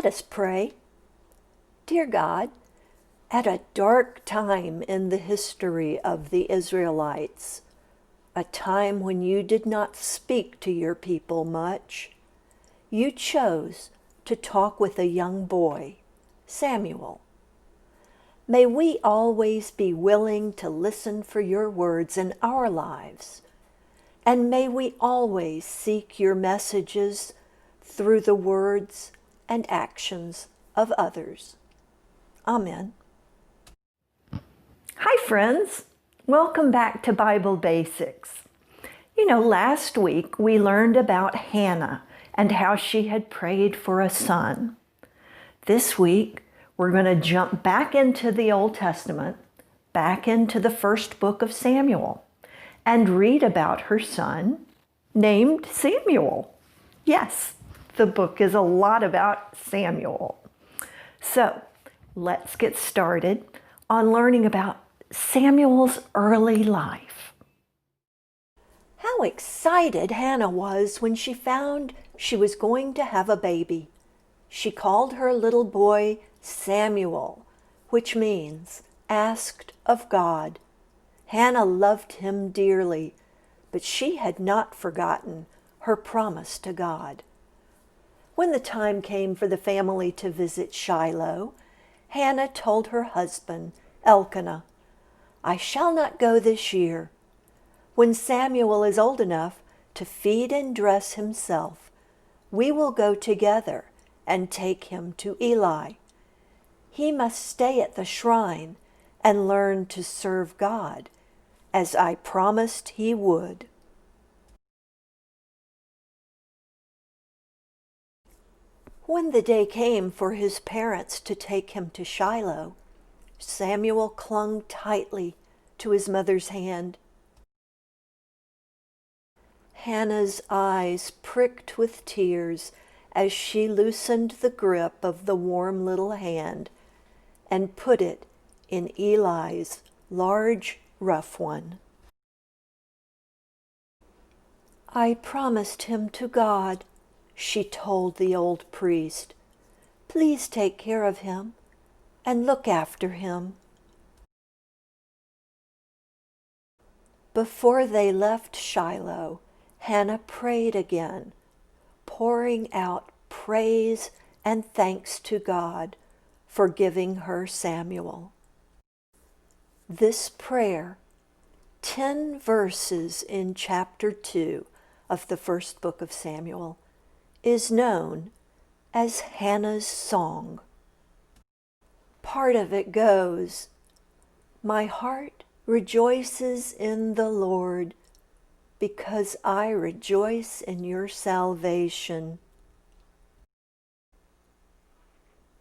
Let us pray. Dear God, at a dark time in the history of the Israelites, a time when you did not speak to your people much, you chose to talk with a young boy, Samuel. May we always be willing to listen for your words in our lives, and may we always seek your messages through the words and actions of others. Amen. Hi, friends. Welcome back to Bible Basics. Last week we learned about Hannah and how she had prayed for a son. This week, we're going to jump back into the Old Testament, back into the first book of Samuel, and read about her son named Samuel. Yes, the book is a lot about Samuel. So let's get started on learning about Samuel's early life. How excited Hannah was when she found she was going to have a baby. She called her little boy Samuel, which means asked of God. Hannah loved him dearly, but she had not forgotten her promise to God. When the time came for the family to visit Shiloh, Hannah told her husband, Elkanah, "I shall not go this year. When Samuel is old enough to feed and dress himself, we will go together and take him to Eli. He must stay at the shrine and learn to serve God, as I promised he would." When the day came for his parents to take him to Shiloh, Samuel clung tightly to his mother's hand. Hannah's eyes pricked with tears as she loosened the grip of the warm little hand and put it in Eli's large, rough one. "I promised him to God," she told the old priest. "Please take care of him and look after him." Before they left Shiloh, Hannah prayed again, pouring out praise and thanks to God for giving her Samuel. This prayer, 10 verses in chapter 2 of the first book of Samuel, is known as Hannah's Song. Part of it goes, "My heart rejoices in the Lord, because I rejoice in your salvation.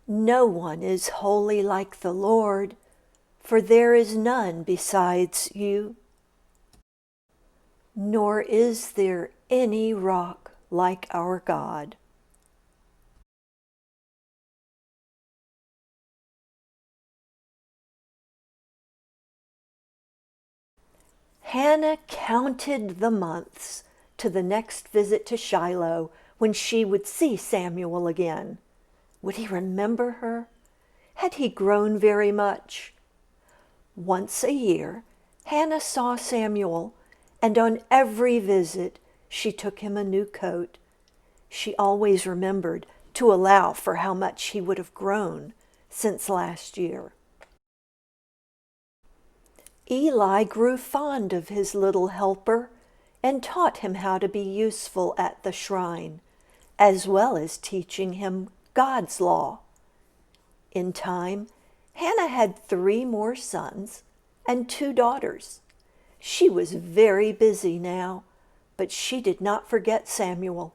No one is holy like the Lord, for there is none besides you, nor is there any rock like our God." Hannah counted the months to the next visit to Shiloh when she would see Samuel again. Would he remember her? Had he grown very much? Once a year, Hannah saw Samuel, and on every visit she took him a new coat. She always remembered to allow for how much he would have grown since last year. Eli grew fond of his little helper and taught him how to be useful at the shrine, as well as teaching him God's law. In time, Hannah had 3 more sons and 2 daughters. She was very busy now, but she did not forget Samuel,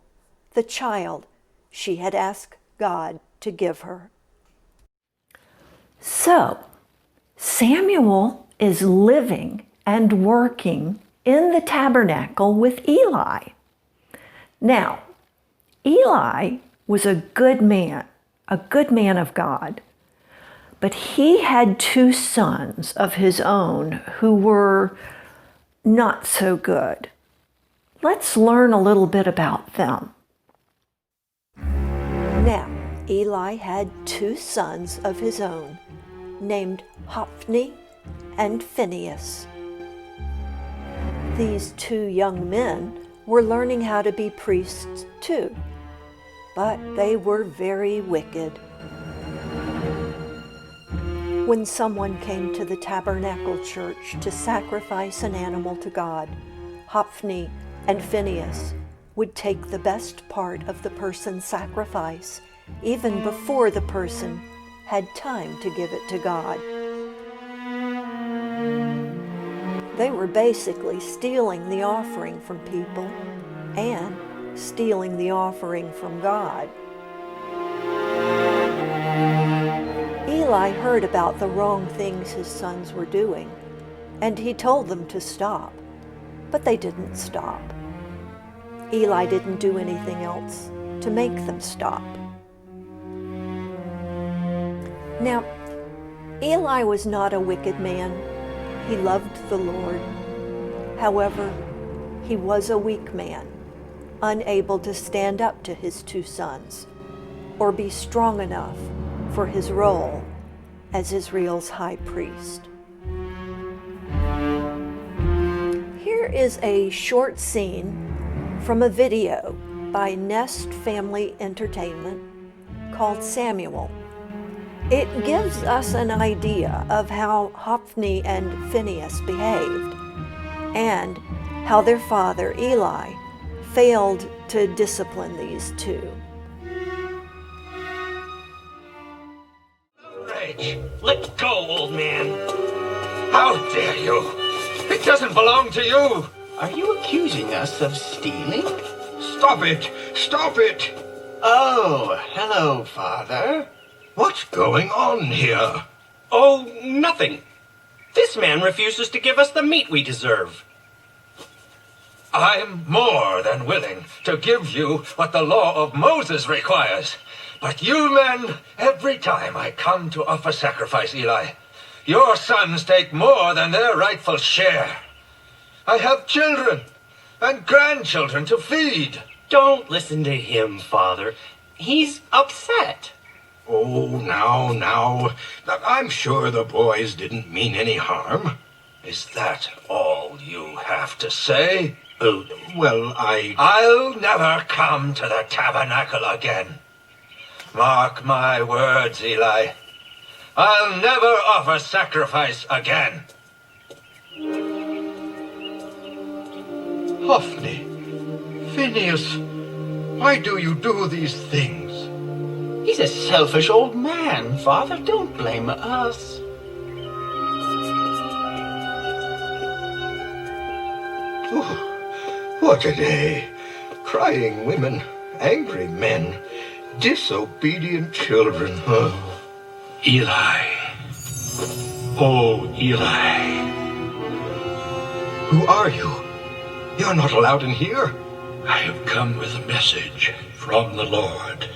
the child she had asked God to give her. So, Samuel is living and working in the tabernacle with Eli. Now, Eli was a good man of God, but he had 2 sons of his own who were not so good. Let's learn a little bit about them. Now, Eli had 2 sons of his own, named Hophni and Phinehas. These 2 young men were learning how to be priests too, but they were very wicked. When someone came to the tabernacle church to sacrifice an animal to God, Hophni and Phinehas would take the best part of the person's sacrifice, even before the person had time to give it to God. They were basically stealing the offering from people and stealing the offering from God. Eli heard about the wrong things his sons were doing, and he told them to stop, but they didn't stop. Eli didn't do anything else to make them stop. Now, Eli was not a wicked man. He loved the Lord. However, he was a weak man, unable to stand up to his 2 sons or be strong enough for his role as Israel's high priest. Here is a short scene from a video by Nest Family Entertainment called Samuel. It gives us an idea of how Hophni and Phinehas behaved and how their father, Eli, failed to discipline these 2. Let go, old man. How dare you? It doesn't belong to you. Are you accusing us of stealing? Stop it! Stop it! Oh, hello, Father. What's going on here? Oh, nothing. This man refuses to give us the meat we deserve. I'm more than willing to give you what the law of Moses requires. But you men, every time I come to offer sacrifice, Eli, your sons take more than their rightful share. I have children and grandchildren to feed. Don't listen to him, Father. He's upset. Oh, now. I'm sure the boys didn't mean any harm. Is that all you have to say? Oh, well, I'll never come to the tabernacle again. Mark my words, Eli. I'll never offer sacrifice again. Hophni, Phinehas, why do you do these things? He's a selfish old man, Father. Don't blame us. Oh, what a day. Crying women, angry men, disobedient children. Oh. Eli. Oh, Eli. Who are you? You're not allowed in here. I have come with a message from the Lord.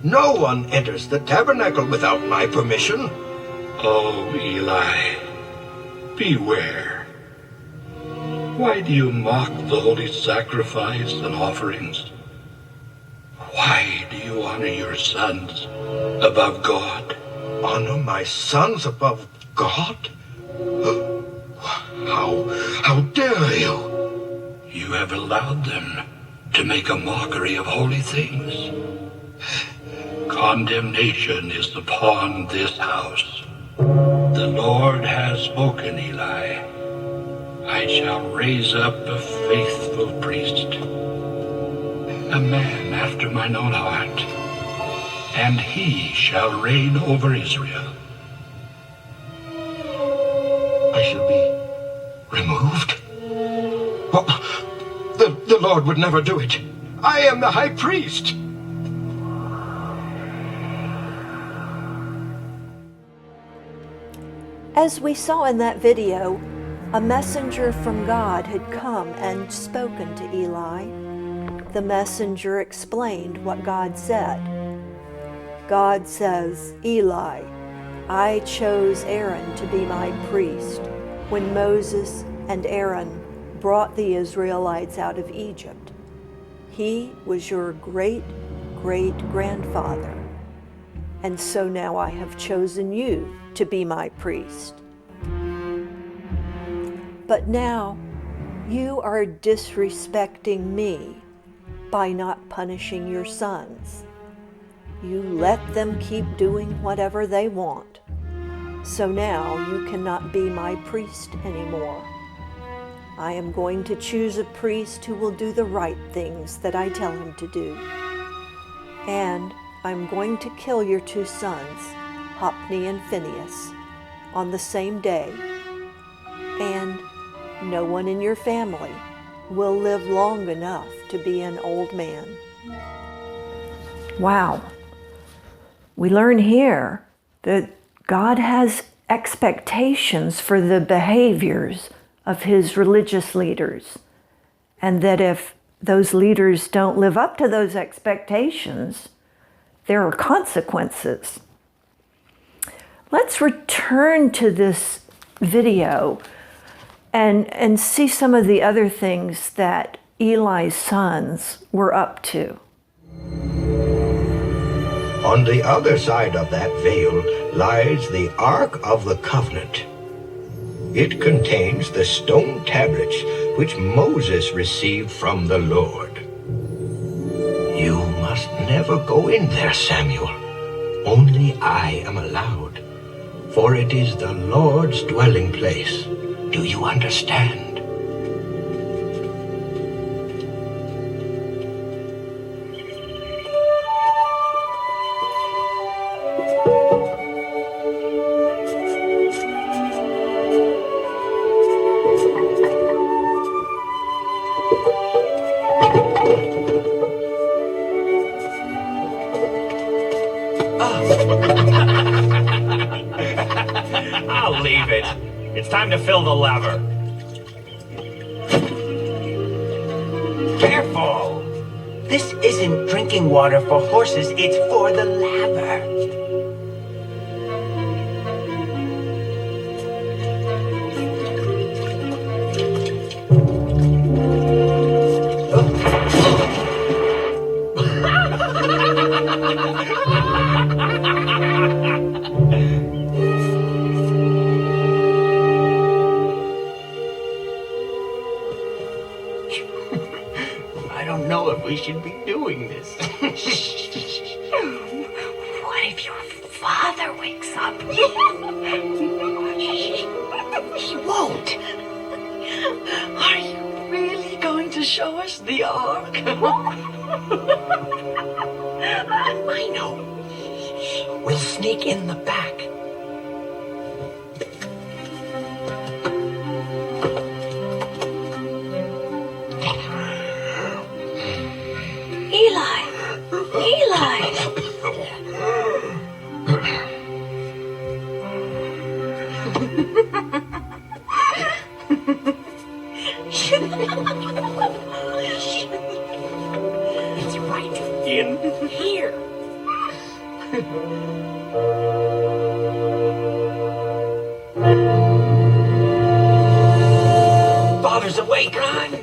No one enters the tabernacle without my permission. Oh, Eli, beware. Why do you mock the holy sacrifice and offerings? Why do you honor your sons above God? Honor my sons above God? How dare you? You have allowed them to make a mockery of holy things. Condemnation is upon this house. The Lord has spoken, Eli. I shall raise up a faithful priest, a man after mine own heart, and he shall reign over Israel. I shall be removed? Well, the Lord would never do it. I am the high priest. As we saw in that video, a messenger from God had come and spoken to Eli. The messenger explained what God said. God says, Eli, I chose Aaron to be my priest when Moses and Aaron brought the Israelites out of Egypt. He was your great-great-grandfather and so now I have chosen you to be my priest. But now you are disrespecting me by not punishing your sons. You let them keep doing whatever they want. So now you cannot be my priest anymore. I am going to choose a priest who will do the right things that I tell him to do. And I'm going to kill your two sons, Hophni and Phinehas, on the same day. And no one in your family will live long enough to be an old man. Wow. We learn here that God has expectations for the behaviors of his religious leaders, and that if those leaders don't live up to those expectations, there are consequences. Let's return to this video and see some of the other things that Eli's sons were up to. On the other side of that veil lies the Ark of the Covenant. It contains the stone tablets which Moses received from the Lord. You must never go in there, Samuel. Only I am allowed, for it is the Lord's dwelling place. Do you understand? I'll leave it. It's time to fill the laver. Careful! This isn't drinking water for horses, it's for the laver. I don't know if we should be doing this. What if your father wakes up? He won't. Are you really going to show us the Ark? I know. We'll sneak in the back. Eli! Eli! It's right in here. Father's awake. Run!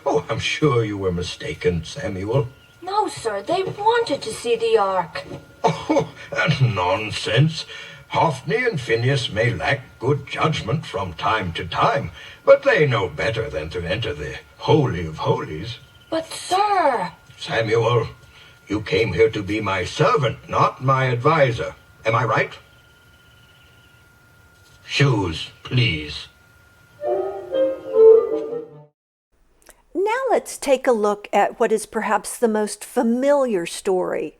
Oh, I'm sure you were mistaken, Samuel. No, sir, they wanted to see the Ark. Oh, nonsense. Hophni and Phinehas may lack good judgment from time to time, but they know better than to enter the Holy of Holies. But, sir... Samuel, you came here to be my servant, not my advisor. Am I right? Shoes, please. Now let's take a look at what is perhaps the most familiar story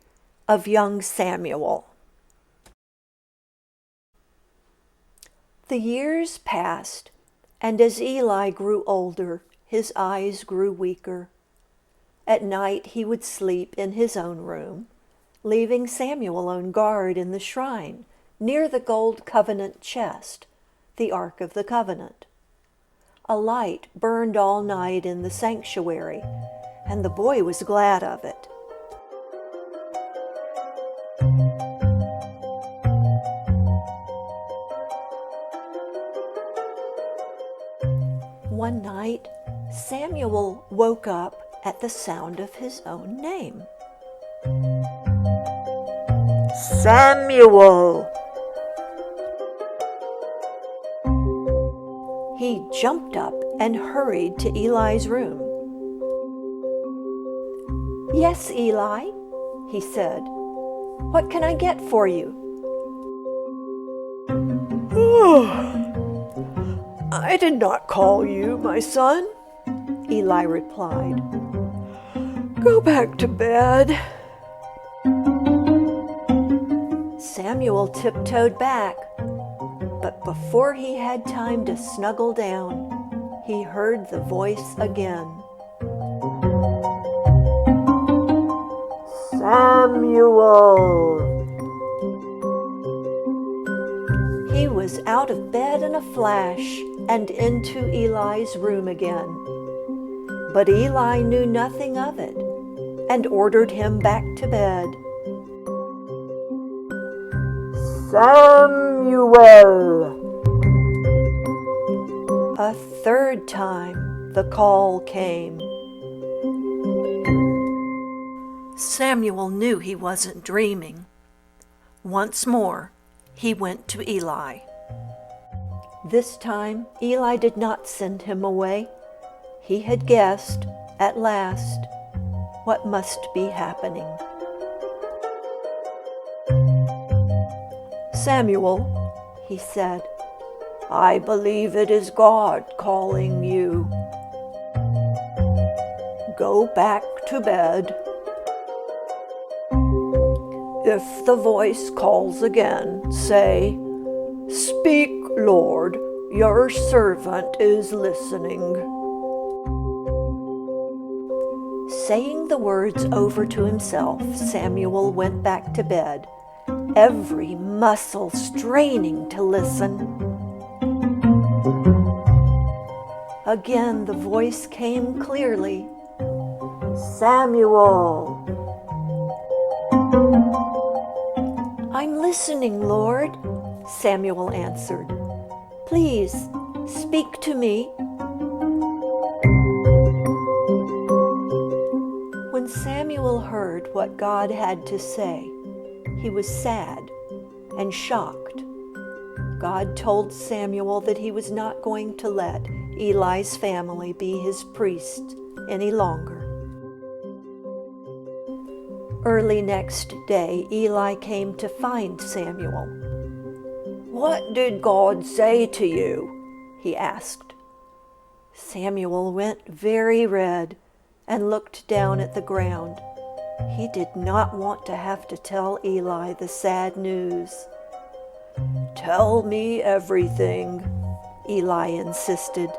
of young Samuel. The years passed, and as Eli grew older, his eyes grew weaker. At night he would sleep in his own room, leaving Samuel on guard in the shrine near the gold covenant chest, the Ark of the Covenant. A light burned all night in the sanctuary, and the boy was glad of it. One night, Samuel woke up at the sound of his own name. Samuel! He jumped up and hurried to Eli's room. "Yes, Eli," he said. "What can I get for you?" "I did not call you, my son," Eli replied. "Go back to bed." Samuel tiptoed back, but before he had time to snuggle down, he heard the voice again. "Samuel!" He was out of bed in a flash and into Eli's room again. But Eli knew nothing of it and ordered him back to bed. "Samuel!" A third time the call came. Samuel knew he wasn't dreaming. Once more, he went to Eli. This time, Eli did not send him away. He had guessed, at last, what must be happening. "Samuel," he said, "I believe it is God calling you. Go back to bed. If the voice calls again, say, 'Speak, Lord, your servant is listening.'" Saying the words over to himself, Samuel went back to bed, every muscle straining to listen. Again the voice came clearly. "Samuel!" "I'm listening, Lord," Samuel answered. "Please, speak to me." When Samuel heard what God had to say, he was sad and shocked. God told Samuel that he was not going to let Eli's family be his priest any longer. Early next day, Eli came to find Samuel. "What did God say to you?" he asked. Samuel went very red and looked down at the ground. He did not want to have to tell Eli the sad news. "Tell me everything," Eli insisted.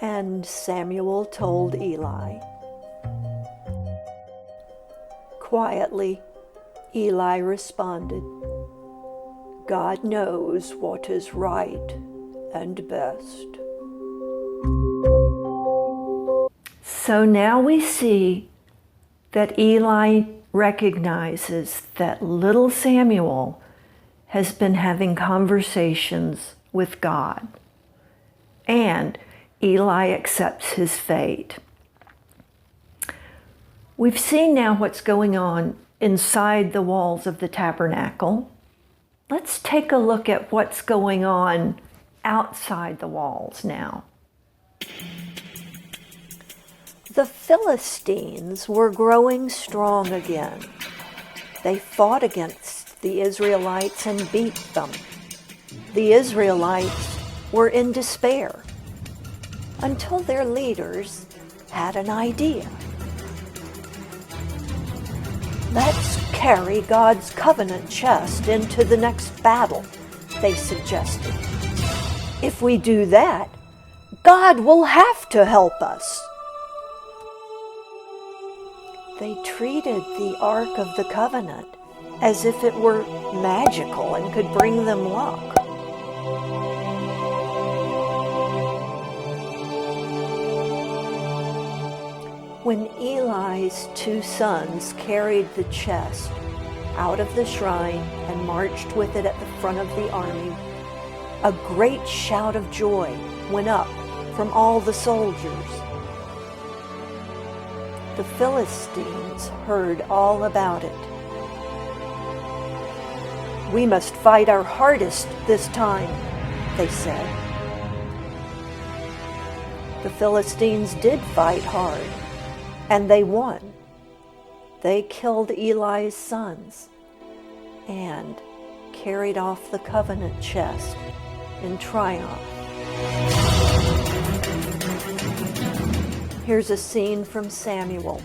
And Samuel told Eli. Quietly, Eli responded, "God knows what is right and best." So now we see that Eli recognizes that little Samuel has been having conversations with God, and Eli accepts his fate. We've seen now what's going on inside the walls of the tabernacle. Let's take a look at what's going on outside the walls now. The Philistines were growing strong again. They fought against the Israelites and beat them. The Israelites were in despair until their leaders had an idea. "Let's carry God's covenant chest into the next battle," they suggested. "If we do that, God will have to help us." They treated the Ark of the Covenant as if it were magical and could bring them luck. When Eli's 2 sons carried the chest out of the shrine and marched with it at the front of the army, a great shout of joy went up from all the soldiers. The Philistines heard all about it. "We must fight our hardest this time," they said. The Philistines did fight hard, and they won. They killed Eli's sons and carried off the covenant chest in triumph. Here's a scene from Samuel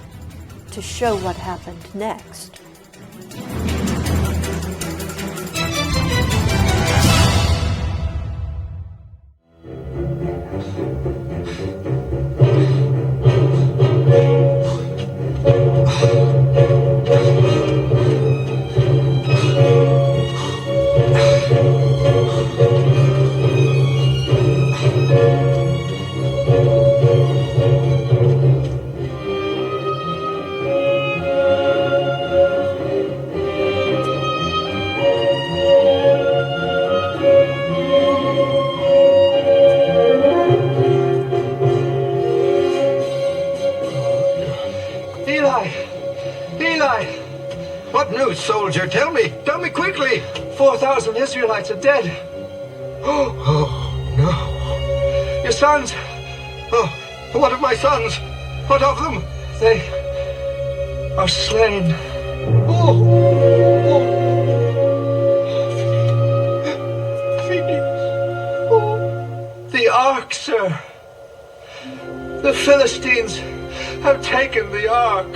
to show what happened next. Eli! What news, soldier? Tell me quickly. 4,000 Israelites are dead. Oh, no. Your sons, Oh, what of my sons? What of them? they are slain. The ark, sir. The Philistines have taken the ark.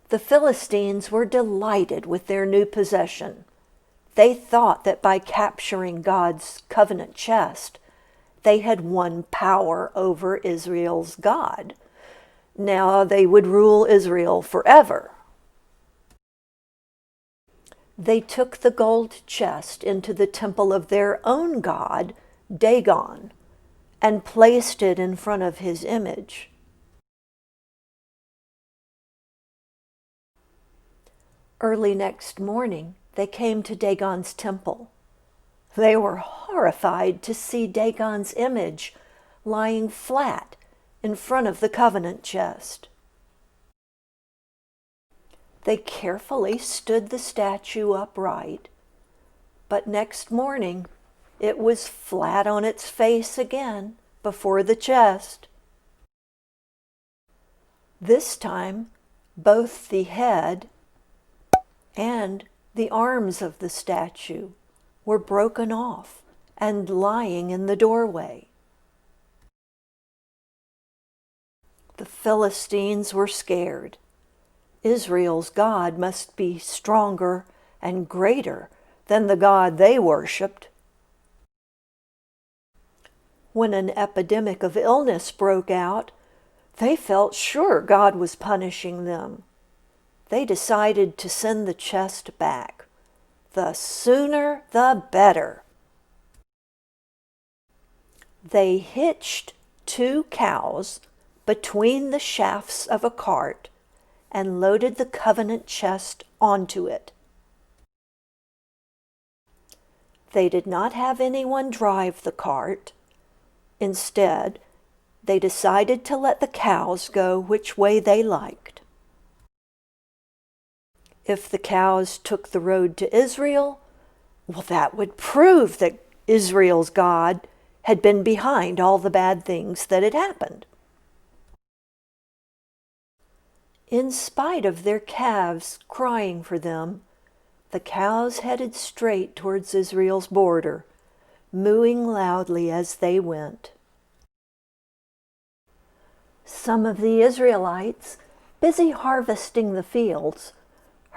The Philistines were delighted with their new possession. They thought that by capturing God's covenant chest, they had won power over Israel's God. Now they would rule Israel forever. They took the gold chest into the temple of their own god, Dagon, and placed it in front of his image. Early next morning, they came to Dagon's temple. They were horrified to see Dagon's image lying flat in front of the covenant chest. They carefully stood the statue upright, but next morning it was flat on its face again before the chest. This time, both the head and the arms of the statue were broken off and lying in the doorway. The Philistines were scared. Israel's God must be stronger and greater than the God they worshipped. When an epidemic of illness broke out, they felt sure God was punishing them. They decided to send the chest back. The sooner, the better. They hitched 2 cows between the shafts of a cart and loaded the covenant chest onto it. They did not have anyone drive the cart. Instead, they decided to let the cows go which way they liked. If the cows took the road to Israel, well, that would prove that Israel's God had been behind all the bad things that had happened. In spite of their calves crying for them, the cows headed straight towards Israel's border, mooing loudly as they went. Some of the Israelites, busy harvesting the fields,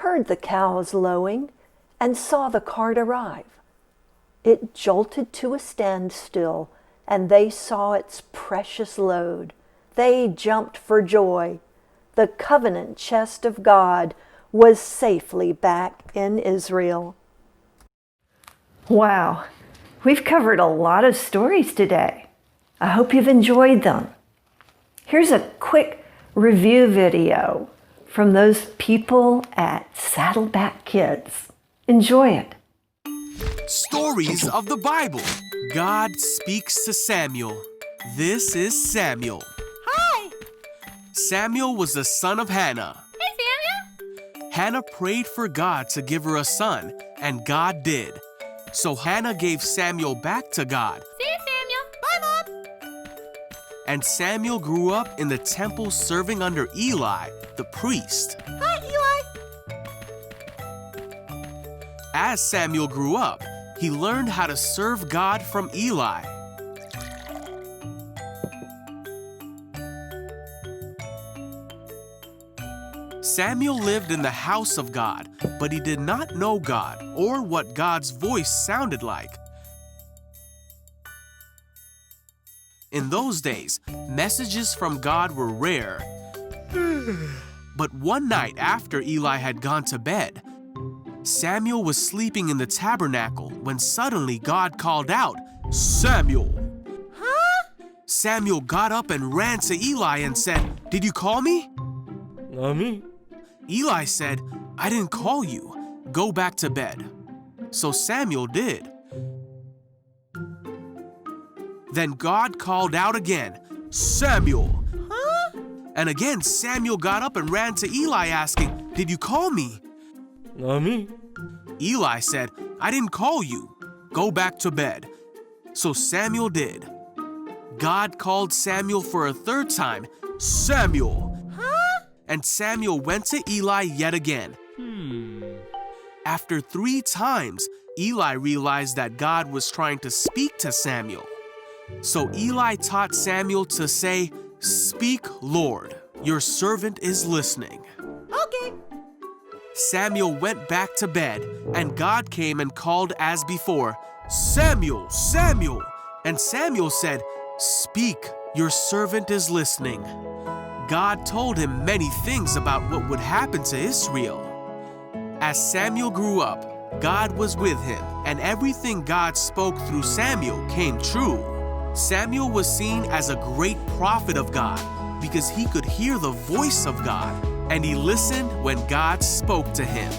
heard the cows lowing and saw the cart arrive. It jolted to a standstill, and they saw its precious load. They jumped for joy. The covenant chest of God was safely back in Israel. Wow, we've covered a lot of stories today. I hope you've enjoyed them. Here's a quick review video from those people at Saddleback Kids. Enjoy it. Stories of the Bible. God speaks to Samuel. This is Samuel. Hi! Samuel was the son of Hannah. Hey, Samuel! Hannah prayed for God to give her a son, and God did. So Hannah gave Samuel back to God. See you, Samuel. Bye, Mom. And Samuel grew up in the temple serving under Eli, the priest. Hi, Eli. As Samuel grew up, he learned how to serve God from Eli. Samuel lived in the house of God, but he did not know God or what God's voice sounded like. In those days, messages from God were rare. But one night after Eli had gone to bed, Samuel was sleeping in the tabernacle when suddenly God called out, "Samuel!" Huh? Samuel got up and ran to Eli and said, "Did you call me?" Me? Eli said, "I didn't call you. Go back to bed." So Samuel did. Then God called out again, "Samuel!" Huh? And again Samuel got up and ran to Eli asking, "Did you call me?" Me? Eli said, "I didn't call you. Go back to bed." So Samuel did. God called Samuel for a third time, "Samuel!" Huh? And Samuel went to Eli yet again. After 3 times, Eli realized that God was trying to speak to Samuel. So Eli taught Samuel to say, "Speak, Lord, your servant is listening." Okay. Samuel went back to bed, and God came and called as before, "Samuel, Samuel!" And Samuel said, "Speak, your servant is listening." God told him many things about what would happen to Israel. As Samuel grew up, God was with him, and everything God spoke through Samuel came true. Samuel was seen as a great prophet of God because he could hear the voice of God, and he listened when God spoke to him.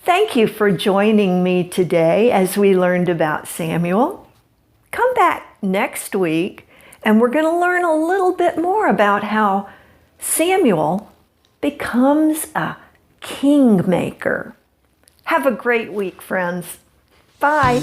Thank you for joining me today as we learned about Samuel. Come back next week and we're going to learn a little bit more about how Samuel becomes a kingmaker. Have a great week, friends. Bye.